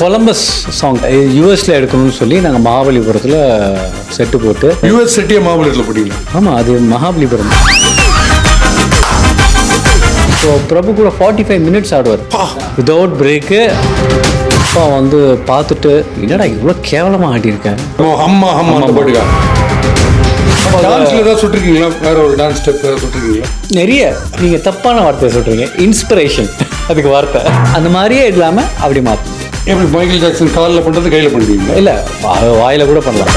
Columbus song யூஎஸ்ல எடுக்கணும்னு சொல்லி நாங்கள் மகாபலிபுரத்தில் செட்டு போட்டு யூஎஸ் செட்டியே மகாபலிபுரத்தில் போட்டீங்களா? ஆமாம், அது மகாபலிபுரம். ஸோ பிரபு கூட 45 minutes ஆடுவார் வித்தவுட் பிரேக்கு. அப்பா வந்து பார்த்துட்டு என்னடா இவ்வளோ கேவலமாக ஆடியிருக்கேன். அம்மா அம்மா போட்டுக்கா. டான்ஸ்ல ஏதாவது சுட்டிருக்கீங்களா? வேற ஒரு டான்ஸ் ஸ்டெப் சுட்டிருக்கீங்களா? நிறைய. நீங்கள் தப்பான வார்த்தையை சொல்கிறீங்க. இன்ஸ்பிரேஷன் அதுக்கு வார்த்தை அந்த மாதிரியே இல்லாமல் அப்படி மாற்றணும். எப்படி மைக்கேல் ஜாக்சன் காலில் பண்ணுறது கையில் பண்ணுவீங்களா? இல்லை, வாயில் கூட பண்ணலாம்.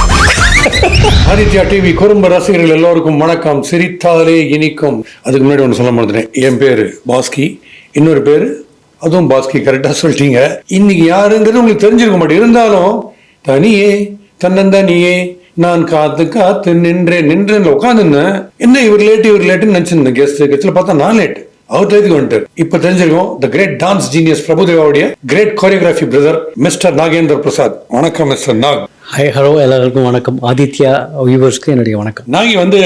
ஆதித்யா டிவி குறும்ப ரசிகர்கள் எல்லோருக்கும் வணக்கம். சிரித்தாலே இனிக்கும். அதுக்கு முன்னாடி ஒன்று சொல்ல மாட்டேன். என் பேர் பாஸ்கி, இன்னொரு பேர் அதுவும் பாஸ்கி. கரெக்டாக சொல்லிட்டீங்க. இன்னைக்கு யாருங்கிறது உங்களுக்கு தெரிஞ்சிருக்க மாட்டேன். இருந்தாலும் தனியே தன்னந்தனியே நான் காத்து காத்து நின்றேன்னு உட்காந்துருந்தேன். என்ன இவர் லேட்டுன்னு நினைச்சிருந்தேன். கெஸ்ட்ல பார்த்தா நான் லேட். அவர் டைத்துக்கு வந்துட்டார். இப்ப தெரிஞ்சிருக்கோம். த கிரேட் டான்ஸ் ஜீனியஸ் பிரபுதேவாவுடைய great choreography brother mister Nagendra Prasad. வணக்கம் மிஸ்டர் நாக். ஹாய், ஹலோ, எல்லாருக்கும் வணக்கம். ஆதித்யா வியூவர்ஸ்க்கு என்னுடைய வணக்கம். நாகி வந்து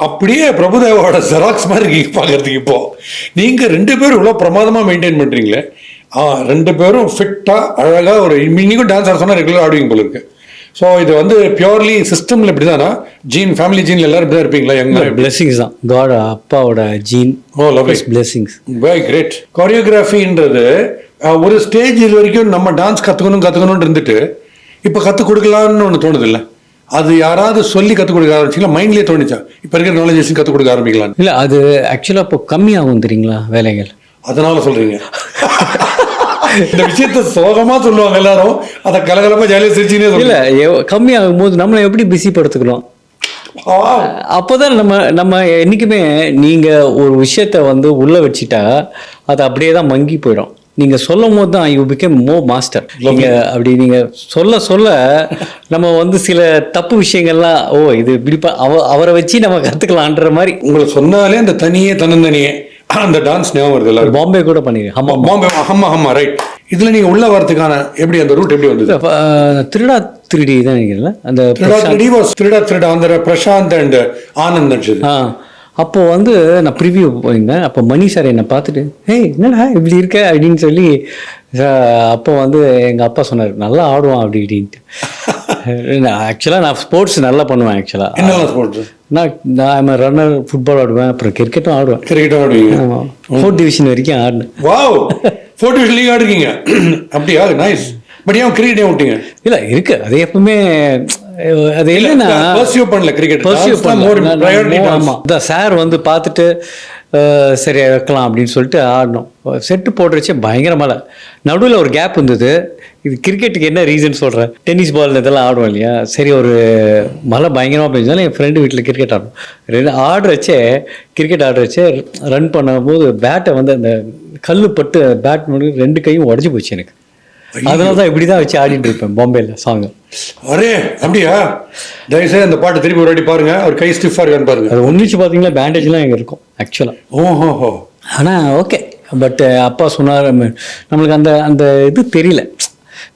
அப்படியே பிரபுதேவாவோட ஜெராக்ஸ் மாதிரி இருக்கீங்க பார்க்கறதுக்கு. இப்போ நீங்க ரெண்டு பேரும் இவ்வளவு பிரமாதமா மெயின்டைன் பண்றீங்களே. ரெண்டு பேரும் ஃபிட்டா அழகா ஒரு இன்னைக்கும் டான்ஸ் ஆட சொன்னா ரெகுலர் ஆடுவீங்க போல இருக்கு. ஸோ இது வந்து பியூர்லி சிஸ்டம்ல இப்படி தானா? ஜீன் ஃபேமிலி ஜீன்ல எல்லாரும் இப்படி தான் இருப்பீங்களா? எங்க பிளெஸிங்ஸ் தான், காட் அப்பாவோட ஜீன். Oh lovely, blessings. Very great. கோரியோகிராஃபின்றது ஒரு ஸ்டேஜ் இது வரைக்கும் நம்ம டான்ஸ் கற்றுக்கணும்னு இருந்துட்டு இப்போ கற்றுக் கொடுக்கலான்னு ஒன்று தோணுது இல்லை? அது யாராவது சொல்லி கற்றுக் கொடுக்க ஆரம்பிச்சிங்களா? மைண்ட்லேயே தோணுச்சா இப்போ இருக்கிற நாலேஜ் கற்றுக் கொடுக்க ஆரம்பிக்கலாம்? இல்லை, அது ஆக்சுவலாக இப்போ கம்மியாகும் தெரியுங்களா வேலைகள். அதனால சொல்றீங்க? இந்த விஷயத்த சோகமா சொல்லுவாங்க எல்லாரும், அதை கலகலமா ஜாலியாக சிரிச்சுனே இல்ல. கம்மியாகும் போது நம்மளை எப்படி பிஸி படுத்துக்கிறோம்? அப்போதான் நம்ம என்னைக்குமே நீங்க ஒரு விஷயத்த வந்து உள்ள வச்சுட்டா அது அப்படியே தான் மங்கி போயிடும். நீங்க சொல்லும் போது தான் யூ பிகேம் மோர் மாஸ்டர். நீங்க அப்படி நீங்க சொல்ல நம்ம வந்து சில தப்பு விஷயங்கள்லாம் இது இப்படிப்பா அவரை வச்சு நம்ம கத்துக்கலான்ற மாதிரி. உங்களை சொன்னாலே அந்த தன்னந்தனியே அந்த டான்ஸ் ஞாபகம் வருது. எல்லாரும் பாம்பே கூட பண்ணிருக்கேன். பாம்பே ரைட். இதுல நீங்க உள்ள வரதுக்கான எப்படி அந்த ரூட் எப்படி வந்தது? திருடா திருடி தான் நினைக்கிறேன். அந்த திருடா அந்த பிரசாந்த் அண்ட் ஆனந்த் நடிச்சது. அப்போ வந்து நான் ப்ரிவியூ போயிருந்தேன். அப்போ மணி சார் என்னை பார்த்துட்டு என்னடா இப்படி இருக்க அப்படின்னு சொல்லி, அப்போ வந்து எங்கள் அப்பா சொன்னார் நல்லா ஆடுவான் அப்படி இப்படின்ட்டு. ஆக்சுவலாக நான் ஸ்போர்ட்ஸ் நல்லா பண்ணுவேன். ஆக்சுவலாக என்ன ஸ்போர்ட்ஸ்? நான் ரன்னர், ஃபுட்பால் ஆடுவேன், அப்புறம் கிரிக்கெட்டும் ஆடுவேன். கிரிக்கெட்டும் ஆடுவீங்க? 4th டிவிஷன் வரைக்கும் ஆடினேன். வாவ், 4th டிவிஷன் லீக் ஆடுறீங்க? அப்படியா? நைஸ். பட் ஏன் கிரிக்கெட் ஏன் விட்டீங்க? இல்லை இருக்கு, அது எப்பவுமே அது இல்லைன்னா பர்சியூ பண்ணல. கிரிக்கெட் பர்சியூ பண்ணல. ஆமாம், சார் வந்து பார்த்துட்டு சரி வைக்கலாம் அப்படின்னு சொல்லிட்டு ஆடணும். செட்டு போடுறச்சே பயங்கர மழை. நடுவில் ஒரு கேப் இருந்தது. இது கிரிக்கெட்டுக்கு என்ன ரீசன் சொல்கிறேன், டென்னிஸ் பால் இதெல்லாம் ஆடுவோம் இல்லையா? சரி, ஒரு மழை பயங்கரமாக பெஞ்சாலும் என் ஃப்ரெண்டு வீட்டில் கிரிக்கெட் ஆடுறச்சே கிரிக்கெட் ஆடுறச்சே ரன் பண்ணும்போது பேட்டை வந்து அந்த கல் பட்டு பேட் 2 கையும் உடஞ்சி போச்சு எனக்கு. அதனால தான் இப்படி தான் வச்சு ஆடிட்டு இருப்பேன் பாம்பேல சாங். அரே அப்படியா? தயவுசெய்து அந்த பாட்டு திருப்பி ஒரு வாட்டி பாருங்க. அவர் கை ஸ்டிஃபா இருக்கான்னு பாருங்க. அது ஒன்றிச்சு பார்த்தீங்களா, பேண்டேஜ்லாம் எங்கே இருக்கும் ஆக்சுவலாக. ஓஹோ. ஆனால் ஓகே. பட் அப்பா சொன்னார், நம்மளுக்கு அந்த இது தெரியல,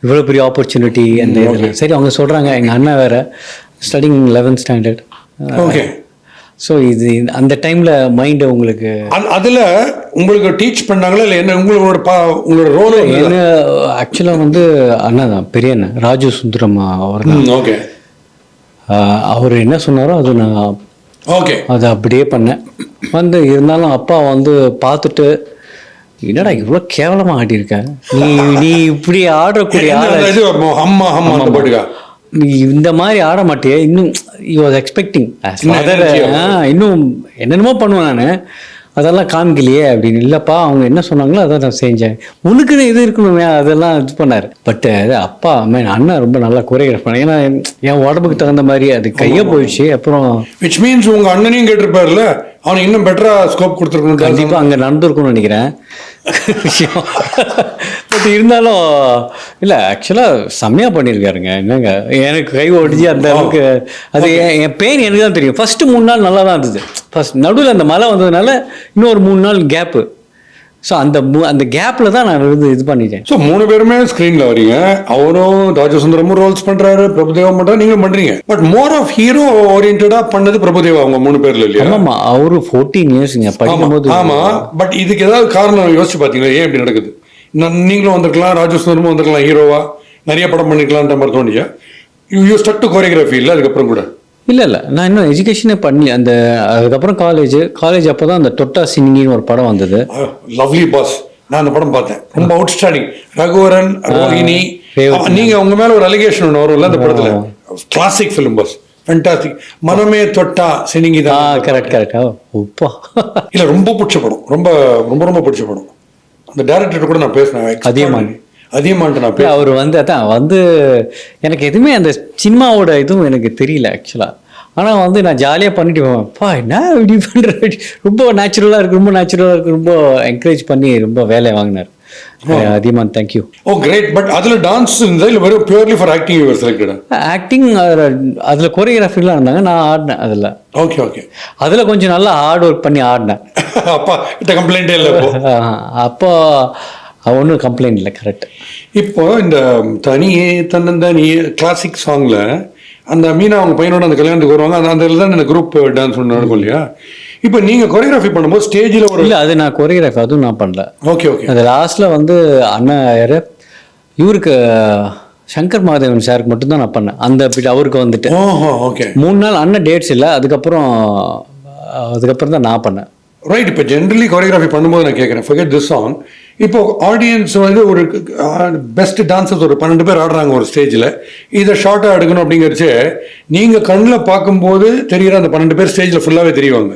இவ்வளோ பெரிய ஆப்பர்ச்சுனிட்டி அந்த இதில். சரி, அவங்க சொல்கிறாங்க. எங்கள் அண்ணன் வேறு studying 11th standard. Okay. So இது அந்த டைமில் மைண்டு உங்களுக்கு அதில் உங்களுக்கு டீச் பண்ணாங்களா இல்லை என்ன? உங்களோட ரோல் என்ன? ஆக்சுவலாக வந்து அண்ணா தான், பெரிய அண்ணன் ராஜு சுந்தரம் அவர் தான். ஓகே. அவர் என்ன சொன்னாரோ அது நான் ஓகே அதை அப்படியே பண்ணேன். வந்து இருந்தாலும் அப்பா வந்து பார்த்துட்டு என்னடா இவ்வளோ கேவலமாக ஆடியிருக்க, நீ இப்படி ஆடக்கூடிய நீ இந்த மாதிரி ஆட மாட்டியே, இன்னும் யூ வாஸ் எக்ஸ்பெக்டிங் இன்னும் என்னென்னமோ பண்ணுவேன் நான், அதெல்லாம் காமிக்கலையே அப்படின்னு. இல்லைப்பா, அவங்க என்ன சொன்னாங்களோ அதை நான் செஞ்சேன், உனக்குன்னு இது இருக்கணுமே, அதெல்லாம் இது பண்ணார். பட் அப்பா அண்ணன் ரொம்ப நல்லா கோரியோகிராஃப் பண்ணேன். ஏன்னா என் உடம்புக்கு தகுந்த மாதிரி அது கையே போயிடுச்சு. அப்புறம் விச் மீன்ஸ் உங்க அண்ணனையும் கேட்டிருப்பாருல்ல, அவனுக்கு இன்னும் பெட்டரா ஸ்கோப் கொடுத்துருக்கணும். கண்டிப்பாக அங்கே நடந்திருக்கும்னு நினைக்கிறேன் விஷயம். பட் இருந்தாலும் இல்லை, ஆக்சுவலாக செம்மையாக பண்ணியிருக்காருங்க. என்னங்க எனக்கு கை ஓடிச்சு அந்த அளவுக்கு. அது என் பெயின் எனக்கு தான் தெரியும். ஃபஸ்ட்டு 3 நாள் நல்லா தான் இருந்தது. ஃபஸ்ட் நடுவில் அந்த மழை வந்ததுனால இன்னொரு 3 நாள் கேப்பு. ஸோ அந்த கேப்பில் தான் நான் இது பண்ணிட்டேன். ஸோ 3 பேருமே ஸ்க்ரீனில் வரீங்க. அவரும் ராஜசுந்தரமும் ரோல்ஸ் பண்ணுறாரு, பிரபுதேவா பண்ணுறாரு, நீங்களும் பண்ணுறீங்க. பட் மோர் ஆஃப் ஹீரோ ஓரியன்டாக பண்ணது பிரபுதேவா அவங்க 3 பேர்ல இல்லையா? ஆமாம், அவரு 14 years படிக்கும்போது. ஆமாம். பட் இதுக்கு ஏதாவது காரணம் யோசிச்சு பார்த்தீங்களா, ஏன் இப்படி நடக்குது? நீங்களும் வந்திருக்கலாம், ராஜசுந்தரமும் வந்திருக்கலாம் ஹீரோவா, நிறைய படம் பண்ணிக்கலான்ற மாதிரி தோணியா? யூ ஸ்டக் டு கோரியோகிராஃபி இல்லை அதுக்கப்புறம் கூட? இல்லை நான் இன்னும் எஜுகேஷனே பண்ணி அதுக்கப்புறம் காலேஜ் அப்போ தான் அந்த தொட்டா சிங்கின்னு ஒரு படம் வந்தது. லவ்லி பாஸ், நான் அந்த படம் பார்த்தேன், ரொம்ப அவுட்ஸ்டாண்டிங். ரகுவரன், ரோஹிணி, நீங்க உங்க மேல ஒரு அலிகேஷன் ஒன்று வரும்ல அந்த படத்துல. Classic film boss, fantastic. மனமே தொட்டா சினிங்கி தான். கரெக்ட். உப்பா இல்ல ரொம்ப பிடிச்ச படம், ரொம்ப ரொம்ப ரொம்ப பிடிச்ச படம். அந்த டைரக்டர் கூட நான் பேசினேன், அதிகமான்ட்டு நான் பேச. அவர் வந்து எனக்கு எதுவுமே அந்த சினிமாவோட இதுவும் எனக்கு தெரியல ஆக்சுவலா. ஆனால் நான் ஜாலியாக பண்ணிட்டு போவேன்ப்பா, என்ன இப்படி பண்ணுற, ரொம்ப நேச்சுரலாக இருக்குது, ரொம்ப என்கரேஜ் பண்ணி ரொம்ப வேலையை வாங்கினார் அதிகமாக. தேங்க்யூ. Oh great. பட் அதில் டான்ஸ் இருந்தால் இல்லை வெறும் purely for acting you were selected? Acting அதில் கொரியோகிராஃபிலாம் இருந்தாங்க, நான் ஆடினேன் அதில். ஓகே. அதில் கொஞ்சம் நல்லா ஹார்ட் ஒர்க் பண்ணி ஆடினேன். அப்பா கிட்ட கம்ப்ளைண்ட்டே இல்லை அப்போ ஒன்றும் கம்ப்ளைண்ட் இல்லை. கரெக்ட். இப்போ இந்த தனியே தன்னந்தனியே கிளாசிக் சாங்கில் அந்த மீனா அவங்க பையனோட அந்த கல்யாணத்துக்கு வருவாங்க, அந்த இதில் தான் இந்த குரூப் டான்ஸ் ஒன்று நடக்கும் இல்லையா? இப்போ நீங்கள் கொரியோகிராஃபி பண்ணும்போது ஸ்டேஜில் ஒரு இல்லை, அது நான் கொரியோகிராஃபி அதுவும் நான் பண்ணல. ஓகே. அது லாஸ்ட்டில் அண்ணா யார் இவருக்கு சங்கர் மகாதேவன் சாருக்கு மட்டும்தான் நான் பண்ணேன் அந்த அவருக்கு வந்துட்டு. ஓகே. 3 நாள் அண்ணன் டேட்ஸ் இல்லை, அதுக்கப்புறம் தான் நான் பண்ணேன். ரைட். இப்போ ஜென்ரலி கொரியோகிராஃபி பண்ணும்போது நான் கேட்குறேன், forget this song. இப்போ ஆடியன்ஸ் ஒரு பெஸ்ட் டான்ஸர்ஸ் ஒரு 12 பேர் ஆடுறாங்க ஒரு ஸ்டேஜில், இதை ஷார்ட்டாக எடுக்கணும் அப்படிங்கிறச்சு நீங்கள் கண்ணில் பார்க்கும்போது தெரிகிற அந்த 12 பேர் ஸ்டேஜில் ஃபுல்லாகவே தெரியுவாங்க.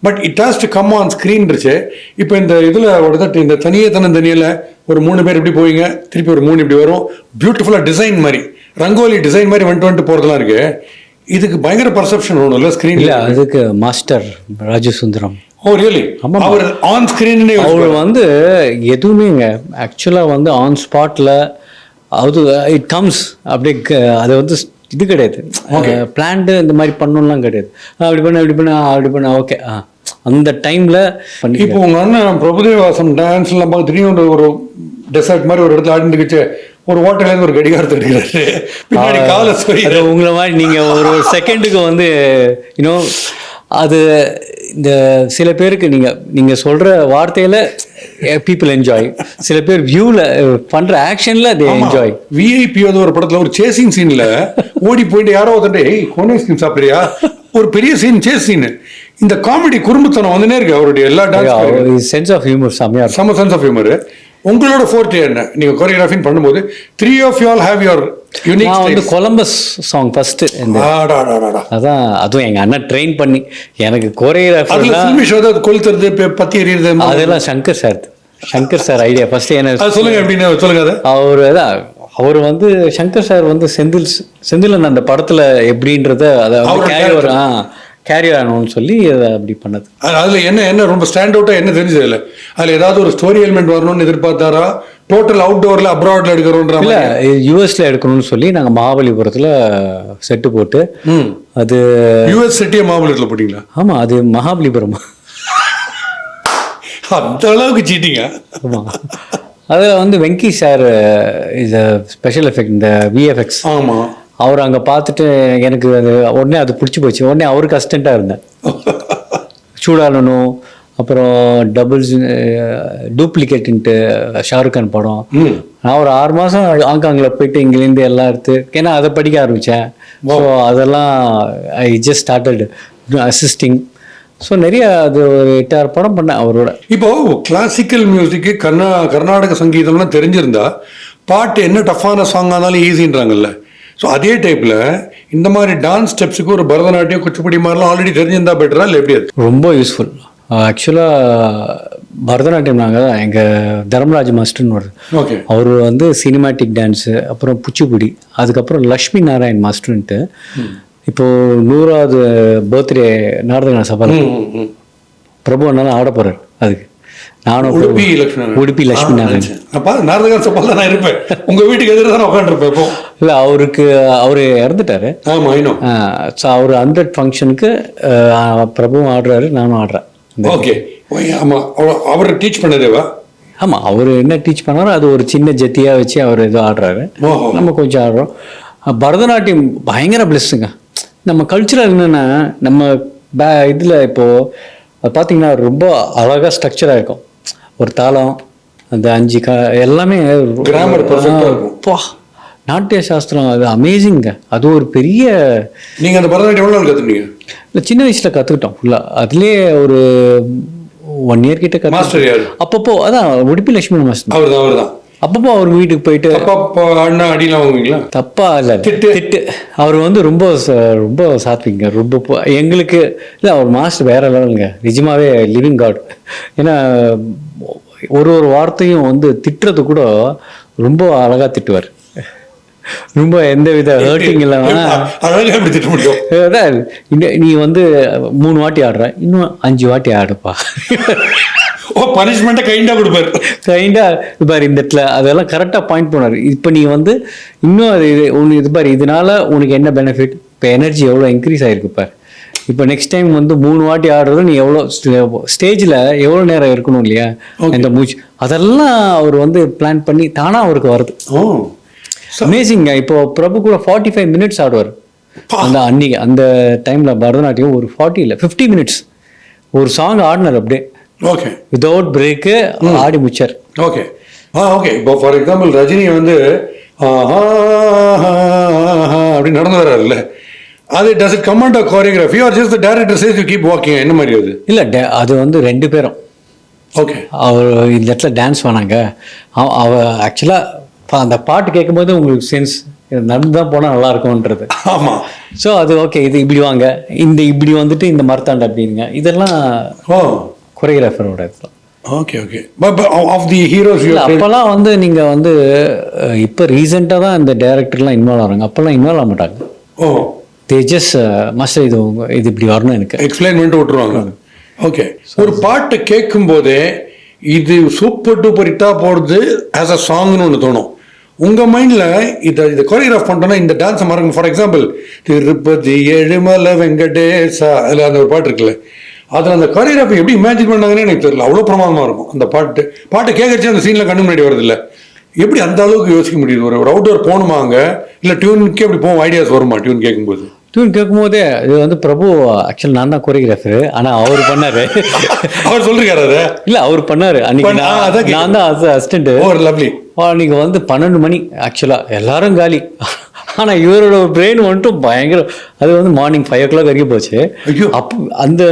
But it has to come on ஸ்க்ரீன்ருச்சு. இப்போ இந்த இதில் இந்த தனியில் ஒரு 3 பேர் இப்படி போவீங்க, திருப்பி ஒரு 3 இப்படி வரும், பியூட்டிஃபுல்லாக டிசைன் மாதிரி, ரங்கோலி டிசைன் மாதிரி வந்துட்டு போகிறதுலாம் இருக்குது. இதுக்கு பயங்கர பர்செப்ஷன் ஒன்றும் இல்லை ஸ்க்ரீனில். அதுக்கு மாஸ்டர் ராஜசுந்தரம். Oh really? அவர் ஆன் ஸ்க்ரீன் அவர் எதுவுமேங்க ஆக்சுவலாக ஆன் ஸ்பாட்டில் அது இட் கம்ஸ் அப்படியே. அது இது கிடையாது, பிளான்டு இந்த மாதிரி பண்ணணும்லாம் கிடையாது. அப்படி பண்ண ஓகே அந்த டைமில் பண்ணி. இப்போ உங்கள் அண்ணன் பிரபுதேவாசம் டான்ஸ்லாம் பார்த்து திடீர்னு ஒரு டெசர்ட் மாதிரி ஒரு இடத்துல ஆடிட்டுக்கிச்சு, ஒரு ஹோட்டல்லேருந்து ஒரு கடிகாரத்தை எடுக்கிறாரு, பின்னாடி காலை சொல்லி. உங்களை மாதிரி நீங்கள் ஒரு செகண்டுக்கு இன்னும் அது இந்த சில பேருக்கு நீங்கள் சொல்கிற வார்த்தையில் பீப்புள் என்ஜாய், சில பேர் வியூவில் பண்ணுற ஆக்ஷனில் தே என்ஜாய். விஐபி ஒரு படத்தில் ஒரு சேசிங் சீனில் ஓடி போயிட்டு யாரோ ஒருத்தர் கோனே ஸ்கீம் சாப்பிட்றியா, ஒரு பெரிய சீன் சேஸ் சீன். இந்த காமெடி குறும்புத்தனம் வந்துனே இருக்கு அவருடைய எல்லா டான்ஸ். சென்ஸ் ஆஃப் ஹியூமர் செம சென்ஸ் ஆஃப் ஹியூமர். உங்களோட ஃபோர்ட் என்ன? நீங்கள் கொரியோகிராஃபின்னு பண்ணும்போது 3 of you all have your unique style. Columbus song first. அதான் அதுவும் எங்கள் அண்ணன் ட்ரெயின் பண்ணி எனக்கு கொரியோகிராஃபி கொளுத்துறது பற்றி எறியது அதெல்லாம் சங்கர் சார் ஐடியா ஃபர்ஸ்ட். என்ன சொல்லுங்க எப்படின்னு சொல்லுங்க. அவர் சங்கர் சார் செந்திலன் அந்த படத்தில் எப்படின்றத கேரியர் ஆகணும்னு சொல்லி அதை அப்படி பண்ணது. அதில் என்ன ரொம்ப ஸ்டாண்ட் அவுட்டாக என்ன தெரிஞ்சது இல்லை? அதில் ஏதாவது ஒரு ஸ்டோரி எலிமெண்ட் வரணும்னு எதிர்பார்த்தாரா? டோட்டல் அவுட்டோரில் அப்ராட்ல எடுக்கிறோன்ற இல்லை, யூஎஸ்ல எடுக்கணும்னு சொல்லி நாங்கள் மகாபலிபுரத்தில் செட்டு போட்டு. அது யூஎஸ் செட்டியை மகாபலிபுரத்தில் போட்டிங்களா? ஆமாம், அது மகாபலிபுரம். அந்த அளவுக்கு சீட்டிங்க. ஆமாம், அதில் Venky sir is special effect, இந்த விஎஃப்எக்ஸ். ஆமாம், அவர் அங்கே பார்த்துட்டு எனக்கு உடனே அது பிடிச்சி போச்சு. உடனே அவருக்கு அசிஸ்டண்ட்டாக இருந்தேன். சூடானனும் அப்புறம் டூப்ளிகேட்டுன்ட்டு ஷாருக் கான் படம். நான் ஒரு 6 மாதம் ஹாங்காங்கில் போயிட்டு இங்கேருந்து எல்லாம் எடுத்து, ஏன்னா அதை படிக்க ஆரம்பித்தேன். ஸோ அதெல்லாம் I just started assisting. So நிறைய அது ஒரு 8-6 படம் பண்ணேன் அவரோட. இப்போது கிளாசிக்கல் மியூசிக்கு கர்நாடக சங்கீதம்லாம் தெரிஞ்சிருந்தா பாட்டு என்ன டஃப்பான சாங் ஆனாலும் ஈஸின்றாங்கல்ல. ஸோ அதே டைப்பில் இந்த மாதிரி டான்ஸ் ஸ்டெப்ஸுக்கு ஒரு பரதநாட்டியம், குச்சிப்புடி மாதிரிலாம் ஆல்ரெடி தெரிஞ்சிருந்தா பெட்டரா இல்லை எப்படி? அது ரொம்ப யூஸ்ஃபுல். ஆக்சுவலாக பரதநாட்டியம் நாங்கள் எங்கள் தர்மராஜ் மாஸ்டர்னு வருது. ஓகே. அவர் சினிமேட்டிக் டான்ஸு, அப்புறம் குச்சிப்புடி, அதுக்கப்புறம் லக்ஷ்மி நாராயண் மாஸ்டர்ன்ட்டு இப்போது 100வது பர்த்டே நாரதகான சபால பிரபு அண்ணாலும் ஆட போகிறார். அதுக்கு நானும் உடுப்பி லட்சுமி நாராயணன் நாரதகான சபால நான் இருப்பேன். உங்கள் வீட்டுக்கு எதிர தான் உட்காந்துருப்பேன். இப்போ இல்லை, அவர் இறந்துட்டாரு. ஸோ அவர் 100 ஃபங்க்ஷனுக்கு பிரபுவும் ஆடுறாரு, நானும் ஆடுறேன். ஓகே. ஆமாம், அவர் டீச் பண்ணதேவா? ஆமாம், அவர் என்ன டீச் பண்ணாரோ அது ஒரு சின்ன ஜெத்தியாக வச்சு அவர் ஏதோ ஆடுறாரு, நம்ம கொஞ்சம் ஆடுறோம். பரதநாட்டியம் பயங்கர பிளஸ்ஸுங்க. நம்ம கல்ச்சுரல் என்னென்னா, நம்ம இதில் இப்போது பார்த்தீங்கன்னா ரொம்ப அழகாக ஸ்ட்ரக்சராக இருக்கும். ஒரு தாளம், அந்த 5 எல்லாமே Grammar perfect-ஆ இருக்கும். அப்பா, நாட்டிய சாஸ்திரம் அது அமேசிங்க. அது ஒரு பெரிய நீங்க அந்த பரதநாட்டியம் எவ்வளவு நாள் கத்துனீங்க? இல்லை, சின்ன வயசில் கற்றுக்கிட்டோம் ஃபுல்லாக. அதுலேயே ஒரு 1 இயர் கிட்ட மாஸ்டர் யாரு? அப்பப்போ அதான் உடுப்பி லட்சுமி மாஸ்டர். அவர்தான். அப்பப்போ அவர் வீட்டுக்கு போயிட்டு அப்பா அண்ணா அடிலாம் வாங்குவீங்களா? தப்பா இல்லை, திட்டு. அவர் வந்து ரொம்ப ரொம்ப சாத்விங்க. ரொம்ப எங்களுக்கு இல்லை, அவர் மாஸ்டர் வேற லெவலுங்க. நிஜமாவே லிவிங் காட். ஏன்னா ஒரு வார்த்தையும் வந்து திட்டுறது கூட ரொம்ப அழகா திட்டுவார். ரொம்ப எந்த வித ஹர்ட்டிங் இல்லாம அழகா எப்படி திட்ட முடியும்? அதான் நீ வந்து 3 வாட்டி ஆடுற, இன்னும் 5 வாட்டி ஆடுப்பா. பனிஷ்மெண்ட்டை கைண்டா கொடுப்பாரு. கைண்டா பாரு இந்த இடத்துல அதெல்லாம் கரெக்டாக பாயிண்ட் பண்ணாரு. இப்போ நீ வந்து இன்னும் அது ஒன்று இது பாரு, இதனால உனக்கு என்ன பெனிஃபிட், இப்போ எனர்ஜி எவ்வளோ இன்க்ரீஸ் ஆகிருக்கு பாரு. இப்போ நெக்ஸ்ட் டைம் வந்து 3 வாட்டி ஆடுறது நீ எவ்வளோ ஸ்டேஜில் எவ்வளோ நேரம் இருக்கணும் இல்லையா, இந்த மூச்சு அதெல்லாம் அவர் வந்து பிளான் பண்ணி தானாக அவருக்கு வருது. அமேசிங்க. இப்போ பிரபு கூட 45 மினிட்ஸ் ஆடுவார். அந்த அன்னைக்கு அந்த டைமில் பரதநாட்டியம் ஒரு 40 இல்லை 50 மினிட்ஸ் ஒரு சாங் ஆடினார் அப்படியே. ஓகே, வித்தவுட் பிரேக்கு ஆடி முடிச்சார். Okay okay. இப்போ ஃபார் எக்ஸாம்பிள் ரஜினி வந்து அப்படி நடந்து வர்றாருல்ல, அது does it come under choreography or just the director says you keep walking? என்ன மாதிரி அது? இல்லை, அது வந்து 2 பேரும். ஓகே, அவர் இந்த இடத்துல டான்ஸ் பண்ணாங்க. அவ ஆக்சுவலாக அந்த பாட்டு கேட்கும்போது உங்களுக்கு சென்ஸ் நடந்து தான் போனால் நல்லா இருக்கும்ன்றது. ஆமாம். ஸோ அது ஓகே, இது இப்படி வாங்க, இப்படி வந்துட்டு இந்த மரத்தாண்ட அப்படிங்க, இதெல்லாம் கொரியோகிராஃபரோட இதெல்லாம். Okay okay. Of the heroes அப்போல்லாம் வந்து நீங்கள் வந்து இப்போ ரீசெண்டாக தான் இந்த டைரக்டர்லாம் இன்வால்வ் ஆகிறாங்க. அப்போல்லாம் இன்வால்வ் ஆக மாட்டாங்க. ஓ, தேஜஸ் மாஸ்டர் இது இப்படி வரணும் எனக்கு எக்ஸ்பிளைன் பண்ணிட்டு விட்டுருவாங்க. ஓகே, ஒரு பாட்டு கேட்கும் போதே இது சூப்பர் டூப்பர் ஹிட்டா போடுது ஆஸ் அ சாங்னு ஒன்று தோணும் உங்க மைண்ட்ல. இதை கோரியோகிராஃப் பண்ணிட்டோம்னா இந்த டான்ஸை மறக்கணும். ஃபார் எக்ஸாம்பிள் திருப்பதி ஏழுமலை வெங்கடேசா, அதில் அந்த ஒரு பாட்டு இருக்குல்ல, அதில் அந்த கோரியோகிராஃபி எப்படி இமேஜின் பண்ணாங்கன்னு எனக்கு தெரியல. அவ்வளோ பிரமாதமாக இருக்கும் அந்த பாட்டு கேட்கறச்சு அந்த சீனில் கண்ணு முன்னாடி வருது இல்லை, எப்படி அந்த அளவுக்கு யோசிக்க முடியுது? ஒரு அவுட்டோர் போகணுமாங்க, இல்லை டியூனுக்கே எப்படி போவோம், ஐடியாஸ் வருமா டியூன் கேட்கும்போது? டியூன் கேட்கும்போதே இது வந்து பிரபு ஆக்சுவல் நான் தான் கோரியோகிராஃபர். ஆனால் அவர் பண்ணாரு. அவர் சொல்லிருக்காரு அதை? இல்லை, அவர் பண்ணாரு அன்னைக்கு. நான் தான் அசிஸ்டன்ட். லவ்லி. அன்னைக்கு வந்து 12 மணி ஆக்சுவலாக எல்லாரும் காலி. ஆனால் இவரோட பிரெயின் வந்துட்டு பயங்கர. அது வந்து மார்னிங் 5 o'clock வரைக்கும் போச்சு. அப்போ அந்த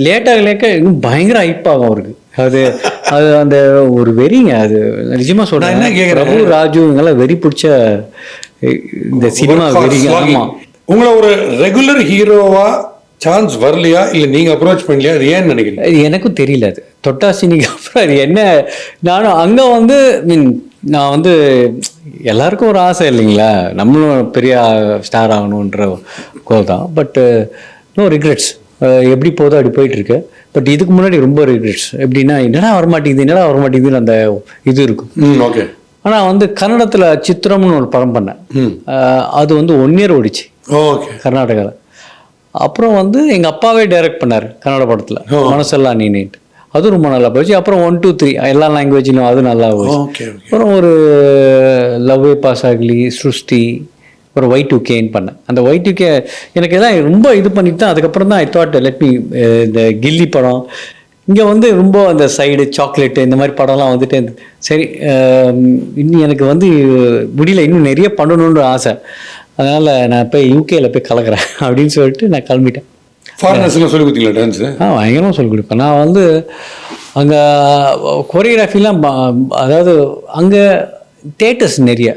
லேட்டாக இன்னும் பயங்கர ஹைப் ஆகும் அவருக்கு. அது அந்த ஒரு வெறிங்க. அது நிஜமா சொல்றேன். என்ன கேட்குறேன், பிரபு ராஜு இவங்கெல்லாம் வெறி பிடிச்ச இந்த சினிமா வெறிங்க. ஆமாம். உங்களை ஒரு ரெகுலர் ஹீரோவா சான்ஸ் வரலையா, இல்லை நீங்க அப்ரோச் பண்ணலையா? அது ஏன்னு நினைக்கிறீங்க? எனக்கும் தெரியல. அது தொட்டாசினிக்கு அப்புறம் அது என்ன, நானும் அங்கே வந்து நான் வந்து எல்லாருக்கும் ஒரு ஆசை இல்லைங்களா, நம்மளும் பெரிய ஸ்டார் ஆகணுன்ற கோல் தான். But no regrets. எப்படி போதோ அப்படி போயிட்டுருக்கு. பட் இதுக்கு முன்னாடி ரொம்ப ரிக்ரெட்ஸ். எப்படின்னா என்னடா வரமாட்டேங்குதுன்னு அந்த இது இருக்கும். ஓகே. ஆனால் வந்து கன்னடத்தில் சித்திரம்னு ஒரு படம் பண்ணேன். அது வந்து 1 year ஓடிச்சு. ஓகே. கர்நாடகாவில். அப்புறம் வந்து எங்கள் அப்பாவே டைரக்ட் பண்ணார் கன்னட படத்தில், மனசெல்லாம் நீட்டு. அதுவும் ரொம்ப நல்லா போச்சு. அப்புறம் 1, 2, 3 எல்லா லாங்குவேஜ்லையும் அது நல்லா போச்சு. அப்புறம் ஒரு லவ்வே பாஸ் ஆகலி, சிருஷ்டி, ஒரு Y2Kன்னு பண்ணேன். அந்த Y2K எனக்கு எல்லாம் ரொம்ப இது பண்ணிட்டு தான் அதுக்கப்புறம் தான் ஐ தாட் லெட் மீ இந்த கில்லி படம். இங்கே வந்து ரொம்ப அந்த சைடு சாக்லேட்டு இந்த மாதிரி படம்லாம் வந்துட்டு சரி இன்னும் எனக்கு வந்து முடியல, இன்னும் நிறைய பண்ணணுன்ற ஆசை. அதனால் நான் போய் யூகேல போய் கலக்கிறேன் அப்படின்னு சொல்லிட்டு நான் கிளம்பிட்டேன். ஃபாரினர்ஸ்லாம் சொல்லி கொடுத்தீங்களா டான்ஸு? பயங்கரமாக சொல்லிக் கொடுப்பேன். நான் வந்து அங்கே கொரியோகிராஃபிலாம் அதாவது அங்கே தேட்டர்ஸ் நிறைய.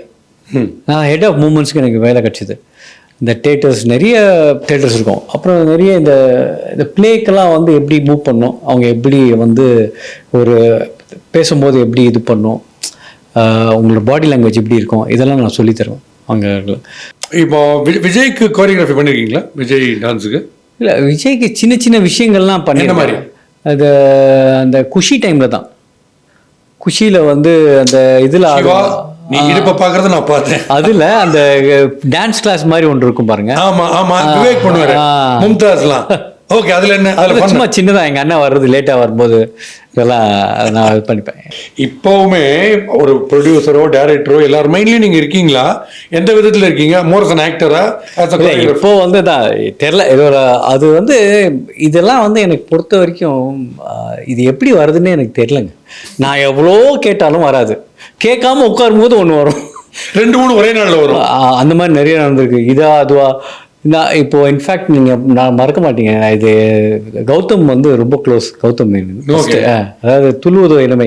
நான் ஹெட் ஆஃப் மூமெண்ட்ஸ்க்கு எனக்கு வேலை கிடச்சிது. இந்த தேட்டர்ஸ் நிறைய தேட்டர்ஸ் இருக்கும். அப்புறம் நிறைய இந்த பிளேக்கெல்லாம் வந்து எப்படி மூவ் பண்ணணும், அவங்க எப்படி வந்து ஒரு பேசும்போது எப்படி இது பண்ணணும், உங்களோட பாடி லாங்குவேஜ் எப்படி இருக்கும், இதெல்லாம் நான் சொல்லித்தருவேன் அங்கே. இப்போ விஜய்க்கு கோரியோகிராஃபி பண்ணியிருக்கீங்களா? விஜய் டான்ஸுக்கு? இல்லை, விஜய்க்கு சின்ன சின்ன விஷயங்கள்லாம் பண்ணி மாதிரி. அது அந்த குஷி டைமில் தான். குஷியில் வந்து அந்த இதில் நீ இடுப்ப பார்க்கறத நான் பார்த்தேன். அதில் அந்த டான்ஸ் கிளாஸ் மாதிரி ஒன்று இருக்கும் பாருங்க. ஆமாம் ஆமாம், விவேக் பண்ணுவார், மும்தாஸ்லாம். ஓகே, அதுல என்ன அதில் அதுல சும்மா சின்னதாக எங்கள் அண்ணன் வர்றது லேட்டாக வரும்போது இதெல்லாம் நான் இது பண்ணிப்பேன். இப்போவுமே ஒரு ப்ரொடியூசரோ டைரக்டரோ எல்லாரும் மைண்ட்லயும் நீங்க இருக்கீங்களா? எந்த விதத்துல இருக்கீங்க? மோர் அன் ஆக்டரா? இல்லை இப்போ வந்து தான் தெரில இதோட அது வந்து இதெல்லாம் வந்து எனக்கு பொறுத்த வரைக்கும் இது எப்படி வருதுன்னு எனக்கு தெரிலங்க. நான் எவ்வளோ கேட்டாலும் வராது, கேட்காம உட்காரும்போது ஒன்று வரும். 2-3 ஒரே நாள்ல வரும். அந்த மாதிரி நிறைய நடந்திருக்கு. இதா அதுவா நான் இப்போ இன்ஃபேக்ட் நீங்கள் நான் மறக்க மாட்டீங்க, இது கௌதம் வந்து ரொம்ப க்ளோஸ். கௌதம் Okay. அதாவது துள்ளுவதோ இளமை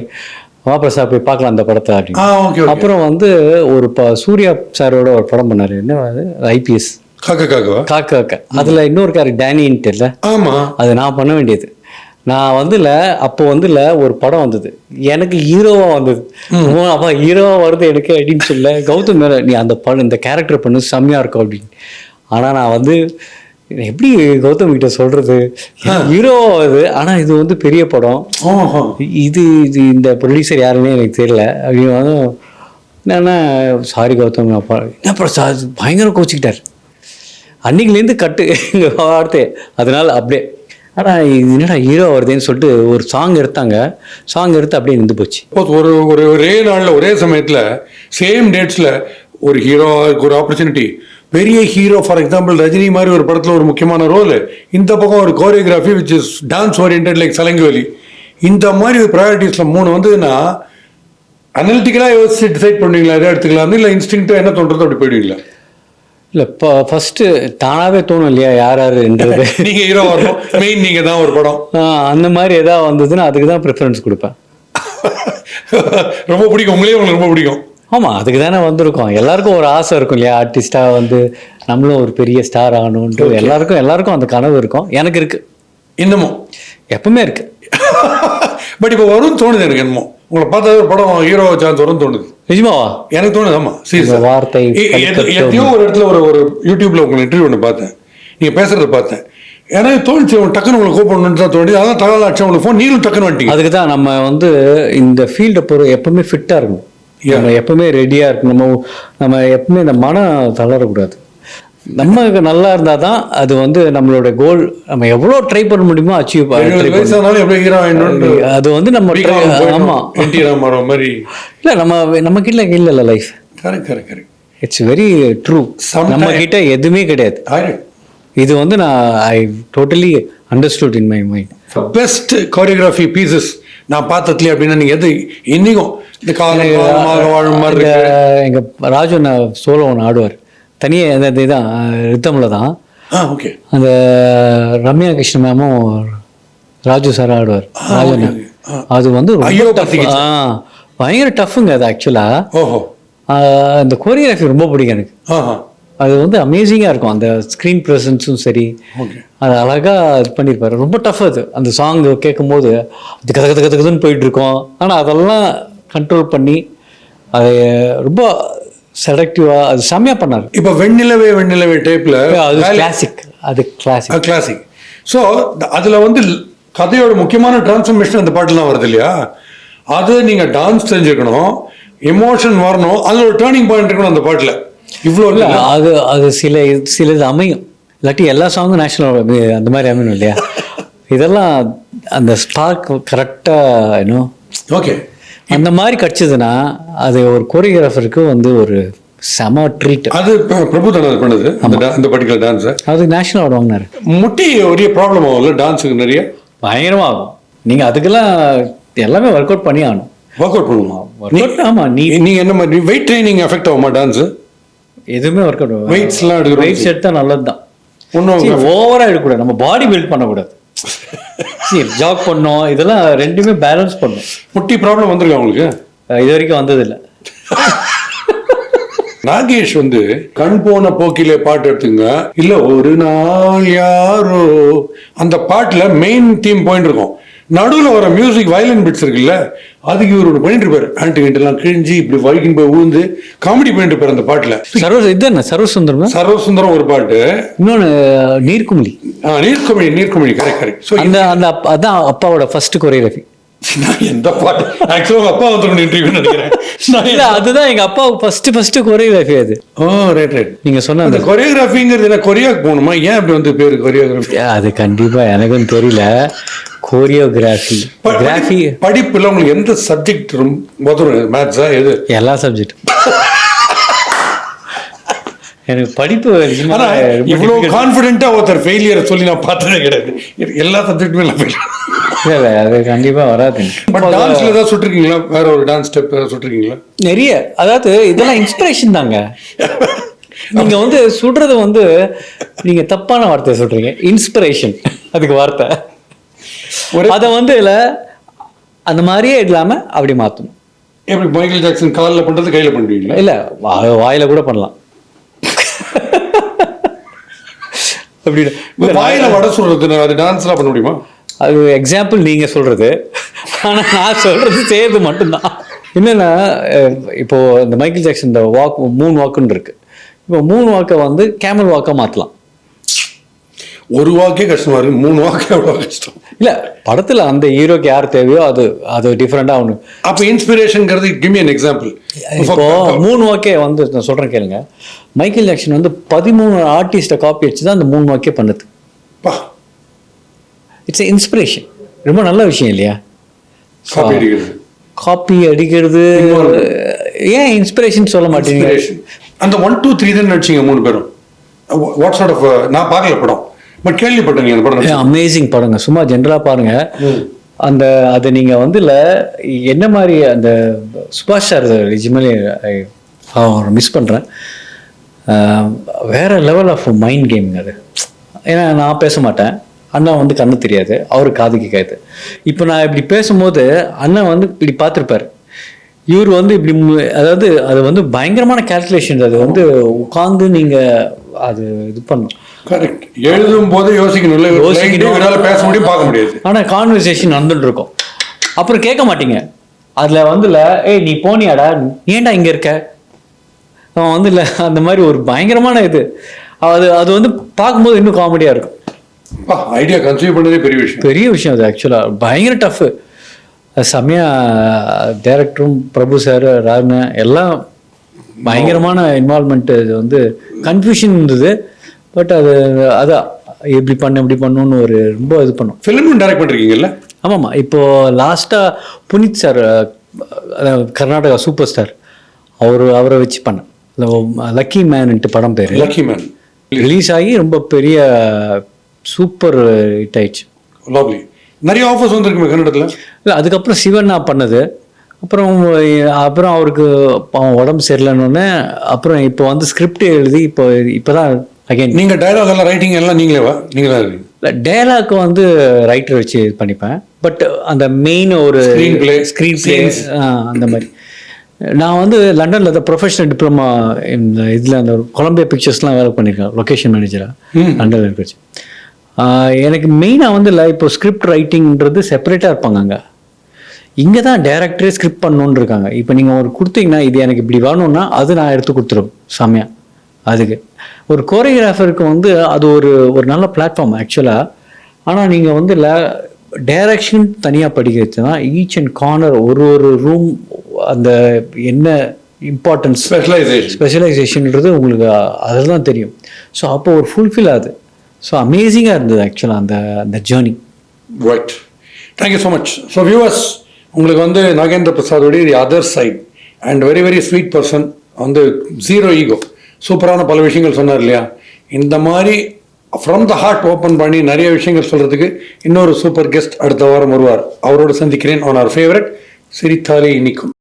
மகாபிரசாத் போய் பார்க்கலாம் அந்த படத்தை ஓகே, அப்படின்னு. ஓகே. அப்புறம் வந்து ஒரு சூர்யா சாரோட ஒரு படம் பண்ணாரு, என்ன அது ஐபிஎஸ் காக்கா காக்க. அதில் இன்னொரு டேனின்ட்டு இல்லை, ஆமா. அது நான் பண்ண வேண்டியது. நான் வந்துல அப்போ வந்துல ஒரு படம் வந்தது, எனக்கு ஹீரோவா வந்தது. அப்பா ஹீரோவா வருது எனக்கு அப்படின்னு சொல்ல, கௌதம் மேல நீ அந்த படம் இந்த கேரக்டர் பண்ணு செம்மையா இருக்கும் அப்படின்னு. ஆனால் நான் வந்து எப்படி கௌதம் கிட்ட சொல்றது, ஹீரோவா வருது ஆனால் இது வந்து பெரிய படம், ஓஹோ. இது இது இந்த ப்ரொடியூசர் யாருன்னே எனக்கு தெரியல அப்படின்னு வந்து என்னன்னா சாரி கௌதம் அப்பா என்ன சார் பயங்கர கோச்சிக்கிட்டார். அன்னைக்குலேருந்து கட்டு எங்கள் வார்த்தை அதனால அப்படியே. ஆனால் இது என்னடா ஹீரோ வருதுன்னு சொல்லிட்டு ஒரு சாங் எடுத்தாங்க, சாங் எடுத்து அப்படியே நின்று போச்சு. ஒரு ஒரு ஒரே நாள்ல ஒரே சமயத்துல சேம் டேட்ஸ்ல ஒரு ஹீரோ ஒரு ஆப்பர்ச்சுனிட்டி, பெரிய ஹீரோ ஃபார் எக்ஸாம்பிள் ரஜினி மாதிரி ஒரு படத்துல ஒரு முக்கியமான ரோல், இந்த பக்கம் ஒரு choreography which is dance oriented like சலங்குவலி, இந்த மாதிரி ஒரு ப்ரையாரிட்டிஸ்ல 3 வந்ததுன்னா அனலிட்டிக்கலா யோசிச்சு டிசைட் பண்ணுவீங்களா எதை எடுத்துக்கலாம், இல்லை இன்ஸ்டிங்க்டா என்ன தோன்றதோ அப்படி போயிடுவீங்களா? இல்லை இப்போ ஃபஸ்ட்டு தானாகவே தோணும் இல்லையா யார் யாருன்றது. நீங்க ஹீரோ வரணும், மெயின் நீங்க தான் ஒரு படம். அந்த மாதிரி எதாவது வந்ததுன்னா அதுக்கு தான் ப்ரிஃபரன்ஸ் கொடுப்பேன். ரொம்ப பிடிக்கும் உங்களே, உங்களுக்கு ரொம்ப பிடிக்கும். ஆமாம், அதுக்கு தானே வந்திருக்கோம். எல்லாருக்கும் ஒரு ஆசை இருக்கும் இல்லையா, ஆர்டிஸ்டாக வந்து நம்மளும் ஒரு பெரிய ஸ்டார் ஆகணுன்ட்டு. எல்லாருக்கும் அந்த கனவு இருக்கும், எனக்கு இருக்கு, இன்னமும் எப்பவுமே இருக்கு. பட் இப்போ வரும்னு தோணுது எனக்கு. என்னமோ உங்களை பார்த்தா ஒரு படம் ஹீரோ சான்ஸ் வரும்னு தோணுது. நிஜமாவா? எனக்கு தோணுது. ஆமா, வார்த்தை எத்தையோ ஒரு இடத்துல ஒரு யூடியூப்ல உங்களை இன்டர்வியூ ஒன்று பார்த்தேன், நீங்க பேசுறத பார்த்தேன், எனக்கு தோணுச்சு டக்குன்னு உங்களை கூப்பிடணும்னு தான் தோணுது. அதான் தகவல் ஆச்சு உங்களுக்கு ஃபோன், நீங்களும் டக்குன்னு வந்துட்டீங்க. அதுக்கு தான் நம்ம வந்து இந்த ஃபீல்டை பொறுத்த எப்பவுமே ஃபிட்டாக இருக்கணும், நம்ம எப்பவுமே ரெடியாக இருக்கணும், நம்ம எப்பவுமே இந்த மனம் தளரக்கூடாது. நம்ம நல்லா இருந்தால் தான் அது வந்து நம்மளோட கோல், நம்ம எவ்வளோ ட்ரை பண்ண முடியுமோ அச்சீவ் அது வந்து நம்ம. ஆமாம், மாதிரி இல்லை நம்ம கிட்ட இல்லைல்ல லைஃப். It's very true. நம்ம கிட்ட எதுவுமே கிடையாது. இது வந்து நான் I totally understood in my mind. Best choreography pieces நான் பார்த்ததுல அப்படின்னா நீங்க எது இன்னைக்கும் இந்த காலமாக வாழும் மாதிரி எங்க ராஜு சோலோ ஒன்று ஆடுவார் தனியாக, அந்த இதுதான் ரித்தமில் தான். ஓகே. அந்த ரம்யா கிருஷ்ண மேமும் ராஜு சார் ஆடுவார். ராஜண்ணா அது வந்து பயங்கர டஃப்புங்க அது ஆக்சுவலாக. ஓஹோ. அந்த கோரியோகிராஃபி ரொம்ப பிடிக்கும் எனக்கு. அது வந்து அமேசிங்காக இருக்கும், அந்த ஸ்க்ரீன் ப்ரெசன்ஸும் சரி, அது அழகாக இது பண்ணியிருப்பாரு. ரொம்ப டஃப் அது. அந்த சாங் கேட்கும்போது அது கதன்னு போயிட்டுருக்கோம், ஆனால் அதெல்லாம் கண்ட்ரோல் பண்ணி அது ரொம்ப செலக்டிவாக அது செம்மையாக பண்ணார். இப்போ வெண்ணிலவே டைப்பில் அது கிளாசிக். அது கிளாசிக். ஸோ அதில் வந்து கதையோட முக்கியமான டிரான்ஸ்ஃபர்மேஷன் அந்த பாட்டுலாம் வருது இல்லையா, அது நீங்கள் டான்ஸ் தெரிஞ்சுக்கணும், எமோஷன் வரணும், அதில் ஒரு டேர்னிங் பாயிண்ட் இருக்கணும் அந்த பாட்டில். இவ்வளோ இல்லை அது சிலது அமையும், இல்லாட்டி எல்லா சாங்கும் நேஷனல் அந்த மாதிரி அமையணும் இல்லையா. இதெல்லாம் அந்த ஸ்பார்க் கரெக்டாக இன்னும் ஓகே அந்த மாதிரி கிடச்சிதுன்னா அது ஒரு கோரியோகிராஃபருக்கு வந்து ஒரு செம ட்ரீட். அது பிரபு தானே பண்ணுது அந்த பர்டிகுலர் டான்ஸை, அது நேஷனல் அவார்டு வாங்கினாரு. முட்டி ஒரே ப்ராப்ளம் ஆகும்ல டான்ஸுக்கு, நிறைய பயங்கரமாக ஆகும். நீங்கள் அதுக்கெல்லாம் எல்லாமே ஒர்க் அவுட் பண்ணி ஆகணும். ஒர்க் அவுட் பண்ணுவோம். ஆமாம், நீங்கள் என்ன மாதிரி வெயிட் ட்ரைனிங் எஃபெக்ட் ஆகுமா டான்ஸு? எதுவுமே ஒர்க் அவுட். வெயிட்ஸ்லாம் எடுக்கிறோம், வெயிட்ஸ் எடுத்தால் நல்லது தான். ஒன்றும் ஓவராக எடுக்கக்கூடாது, நம்ம பாடி பில்ட் பண்ணக்கூடாது. ஜாக் பண்ணோம், இதெல்லாம் ரெண்டுமே பேலன்ஸ் பண்ணும். முட்டி ப்ராப்ளம் வந்திருக்கு அவங்களுக்கு? இது வரைக்கும் வந்ததில்லை. நாகேஷ் வந்து கண் போன போக்கிலே பாட்டு எடுத்துங்க, இல்ல ஒரு நாள் யாரோ அந்த பாட்டுல மெயின் தீம் போயிட்டு இருக்கும், நடுவில் வர மியூசிக் வயலின் பிட்ஸ் இருக்குல்ல, அதுக்கு இவர் ஒன்று பண்ணிட்டு இருப்பாரு, ஆன்டி எல்லாம் கிழிஞ்சி இப்படி வலிக்கின்னு போய் ஊந்து காமெடி பண்ணிட்டு இருப்பாரு அந்த பாட்டுல. இதுதானே சர்வசுந்தரம் ஒரு பாட்டு, இன்னொன்று நீர்க்குமிழி. நீர்க்குமிழி கரெக்ட். அந்த அதான் அப்பாவோட ஃபர்ஸ்ட் கோரியோகிராஃபி. நான் எந்த பாட்டு ஆக்சுவலாக அப்பா வந்து இன்டர்வியூ நினைக்கிறேன். இல்ல அதுதான் எங்க அப்பாவுக்கு ஃபர்ஸ்ட் கொரியோகிராஃபி அது. ஓ ரைட். நீங்க சொன்ன அந்த கொரியோகிராஃபிங்கிறது என்ன, கொரியாவுக்கு போகணுமா? ஏன் அப்படி வந்து பேர் கொரியோகிராஃபி? அது கண்டிப்பா எனக்கும் தெரியல. கோரியோகிராஃபி படிப்புல உங்களுக்கு எந்த சப்ஜெக்ட் ரொம்ப மேத்ஸா எது? எல்லா சப்ஜெக்ட். எனக்கு படிப்பு இவ்வளோ கான்ஃபிடென்ட்டா ஒருத்தர் ஃபெயிலியர் சொல்லி நான் பார்த்ததே கிடையாது. எல்லா சப்ஜெக்ட்டுமே நான் ஃபெயில். இல்ல அது கண்டிப்பா வராது. பட் டான்ஸ்ல தான் சுட்டிருக்கீங்களா? வேற ஒரு டான்ஸ் ஸ்டெப் சுட்டிருக்கீங்களா? நிறைய. அதாவது இதெல்லாம் இன்ஸ்பிரேஷன் தாங்க. நீங்க வந்து சுடுறது வந்து நீங்க தப்பான வார்த்தை சொல்றீங்க. இன்ஸ்பிரேஷன் அதுக்கு வார்த்தை. அதை வந்து இல்ல அந்த மாதிரியே இல்லாம அப்படி மாத்தணும். எப்படி மைக்கேல் ஜாக்சன் காலில் பண்றது கையில பண்ணுவீங்களா? இல்ல வாயில கூட பண்ணலாம். அப்படி வாயில வடை சுடுறது அது டான்ஸ்லாம் பண்ண முடியுமா? அது எக்ஸாம்பிள் நீங்க சொல்றது. ஆனா நான் சொல்றது செய்யறது மட்டும்தான். என்னன்னா இப்போ இந்த மைக்கேல் ஜாக்சன் இந்த வாக் 3 வாக்குன்னு இருக்கு. இப்போ 3 வாக்கை வந்து கேமல் வாக்கா மாத்தலாம். ஒரு வாக்கே கஷ்டமா இருக்கு, 3 வாக்கு எவ்வளவு கஷ்டம். இல்ல படத்துல அந்த ஹீரோக்கு யார் தேவையோ அது டிஃப்ரெண்டா ஒன்று. அப்போ இன்ஸ்பிரேஷன்ங்கிறது கிவ் மீ an எக்ஸாம்பிள். இப்போ 3 வாக்கே வந்து நான் சொல்றேன் கேளுங்க. மைக்கேல் ஜாக்சன் வந்து 13 ஆர்டிஸ்ட காப்பி வச்சு தான் அந்த 3 வாக்கே பண்ணுது. It's inspiration. ரொம்ப நல்ல விஷயம் இல்லையா? காப்பி அடிக்கிறது ஏன் இன்ஸ்பிரேஷன் சொல்ல மாட்டீங்க? அந்த 1 2 3 தான் நடிச்சீங்க 3 பேரும். வாட் சார்ட் ஆஃப், நான் பார்க்கல படம், பட் கேள்விப்பட்டேன் அந்த படம். அமேசிங் படங்க. சும்மா ஜென்ரலா பாருங்க. அந்த அது நீங்க வந்து என்ன மாதிரி அந்த சுபாஷ் சார் நிஜமாலே மிஸ் பண்றேன். வேற லெவல் ஆஃப் மைண்ட் கேமிங் அது. ஏன்னா நான் பேச மாட்டேன், அண்ணா வந்து கண்ணு தெரியாது, அவரு காது கேட்காது. இப்போ நான் இப்படி பேசும்போது அண்ணன் வந்து இப்படி பார்த்துருப்பாரு. இவர் வந்து இப்படி அதாவது அது வந்து பயங்கரமான கால்குலேஷன். அது வந்து உட்காந்து நீங்க அது இது பண்ணும். கரெக்ட். எழுதும் போது யோசிக்கணும், பேச முடியும், பார்க்க முடியாது. ஆனா கான்வர்சேஷன் வந்துட்டு இருக்கும். அப்புறம் கேட்க மாட்டீங்க. அதுல வந்து ஏய் நீ போனியாடா, ஏன்டா இங்க இருக்க, அவன் வந்து அந்த மாதிரி ஒரு பயங்கரமான இது. அது வந்து பார்க்கும்போது இன்னும் காமெடியா இருக்கும். ஐடியா கன்சீவ் பண்ணதே பெரிய விஷயம். அது ஆக்சுவலா பயங்கர டஃப். செம்மையா டைரக்டரும் பிரபு சார் ராஜ்னா எல்லாம் பயங்கரமான இன்வால்மெண்ட். இது வந்து கன்ஃபியூஷன் இருந்தது. பட் அதான் எப்படி இப்படி பண்ணணும்னு ஒரு ரொம்ப இது பண்ணும். ஃபிலிமும் டைரக்ட் பண்ணிருக்கீங்கல்ல? ஆமாம்மா. இப்போ லாஸ்டா Puneeth sir Karnataka super star அவரை வச்சு பண்ணேன். லக்கி மேன்ட்டு படம் பேர். லக்கி மேன் ரிலீஸ் ஆகி ரொம்ப பெரிய சூப்பர் ஹிட் ஆயிடுச்சு. லவ்லி. நிறைய ஆஃபர்ஸ் வந்துருக்குமே கன்னடத்தில். இல்லை அதுக்கப்புறம் சிவன் நான் பண்ணது. அப்புறம் அவருக்கு உடம்பு சரியில்லைன்னு அப்புறம் இப்போ வந்து ஸ்கிரிப்ட் எழுதி இப்போதான் அகைன். நீங்கள் டைலாக் எல்லாம் ரைட்டிங் எல்லாம் நீங்களா இருக்கீங்க? இல்லை டைலாக் வந்து ரைட்டர் வச்சு இது பண்ணிப்பேன். பட் அந்த மெயின் ஒரு ஸ்க்ரீன் பிளே அந்த மாதிரி. நான் வந்து லண்டனில் தான் ப்ரொஃபஷனல் டிப்ளமா இந்த இதில் அந்த கொலம்பியா பிக்சர்ஸ்லாம் வேலை பண்ணியிருக்கேன் லொக்கேஷன் மேனேஜராக லண்டனில் இருந்துச்சு. எனக்கு மெயினாக வந்து இப்போ ஸ்கிரிப்ட் ரைட்டிங்கிறது செப்பரேட்டாக இருப்பாங்க. அங்கே இங்கே தான் டேரக்டரே ஸ்கிரிப்ட் பண்ணணுன்னு இருக்காங்க. இப்போ நீங்கள் ஒரு கொடுத்தீங்கன்னா இது எனக்கு இப்படி வேணும்னா அது நான் எடுத்து கொடுத்துருவேன் செம்மையாக. அதுக்கு ஒரு கோரியோகிராஃபருக்கு வந்து அது ஒரு நல்ல பிளாட்ஃபார்ம் ஆக்சுவலாக. ஆனால் நீங்கள் வந்து டைரக்ஷன் தனியாக படிக்கிறதுனா ஈச் அண்ட் கார்னர் ஒரு ரூம் அந்த என்ன இம்பார்ட்டன்ஸ் ஸ்பெஷலைசேஷன்ன்றது உங்களுக்கு அதில் தான் தெரியும். ஸோ அப்போ ஒரு ஃபுல்ஃபில் ஆகுது. ஸோ அமேசிங்காக இருந்தது ஆக்சுவலாக அந்த journey. Right. Thank you so much. So viewers, உங்களுக்கு வந்து நாகேந்திர பிரசாதோடைய the other side and very very sweet person, வந்து ஜீரோ ஈகோ, சூப்பரான பல விஷயங்கள் சொன்னார் இல்லையா? இந்த மாதிரி ஃப்ரம் த ஹார்ட் ஓப்பன் பண்ணி நிறைய விஷயங்கள் சொல்கிறதுக்கு இன்னொரு சூப்பர் கெஸ்ட் அடுத்த வாரம் வருவார். அவரோடு சந்திக்கிறேன். ஆன் அவர் ஃபேவரட் சிரித்தாலே இனிக்கும்.